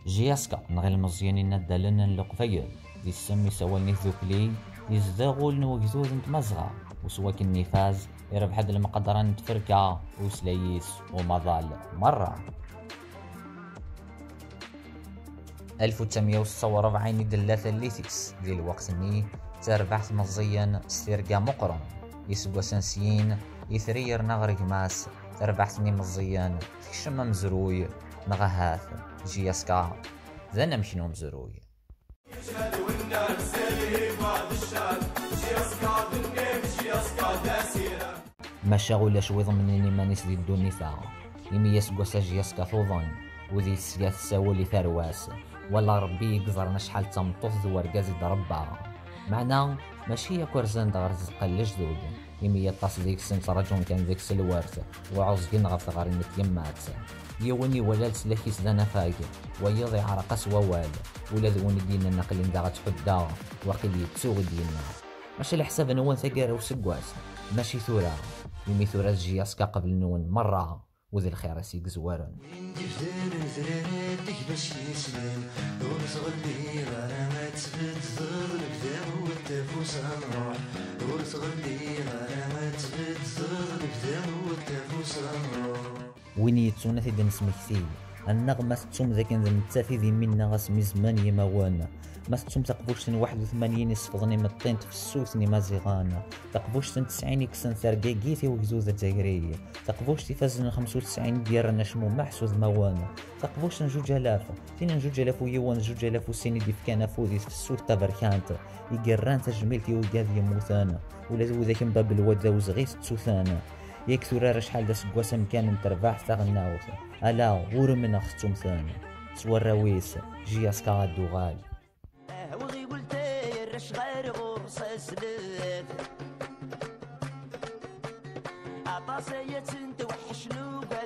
جياسكا نغي المزيانين الدالن لقفيل دي السم يسوالني ذوكلي يزداغول نوكزوز نتمزغا وسواك النفاز يربح هاد المقدرة نتفركا وسلايس ومظال مرة 1946 دلات الليثيس ديال الوقت ني تربحت مزيان ستيركا مقرن يسقوا سنسيين يثرير نغرق ماس تربحتني مزيان تكشم مزروي نغهاث جياسكا ذا مشنو مزروي ما شغل شويض مني مانيس دي الدونيثا يمي يسقوا جياسكا ثوظن وذي السياث ساولي ثرواس ولا ربي يقدرنا شحال تمطوط ذو ورقاز يضربها معنا ماشي يا كورزان دغر تقل جدود يمي يطاس ديك السنت رجون كان ديك الوارث وعوزقين غف غارين يمات يوني ولا لسلاكيس دانا فايق ويضي عرقس ووال ولا ذون دينا نقلين دا غتحدا وقيل يتسوغ دينا ماشي لحساب نوان ثقارة وسقواس ماشي ثورة يمي ثورة جياسكا قبل نون مرة وذي الخير سيق زوارن وين يتسونا في دنس مكثيل النغمة ستوم ذاك نتافي ذي منا غاسمي زمان يما وانا ما ستوم تقبوشتن 81 يصفضني مطين في السوثني مازيغانا تقبوشتن 90 يكسن ثرقاقيثي وكزوزة تاقرية تقبوشتي فازن 95 ديالنا شمو محسوذ موانا تقبوشتن 2000 فين 2000 ويوان 2000 وسيني دي فكان فوذي في السوث تبركانت يقران تجميلتي وقاذ يموثانا ولا ذو ذاك مباب الود وزغيس تسوثانا ياك ثورار شحال دا سكواس مكان نترباح تغناوث الا غور من اختم ثاني سوا الراويس جياسكا غادو غال وغي قلت يرش غير غرصاص لات عطاسية توحش نوبة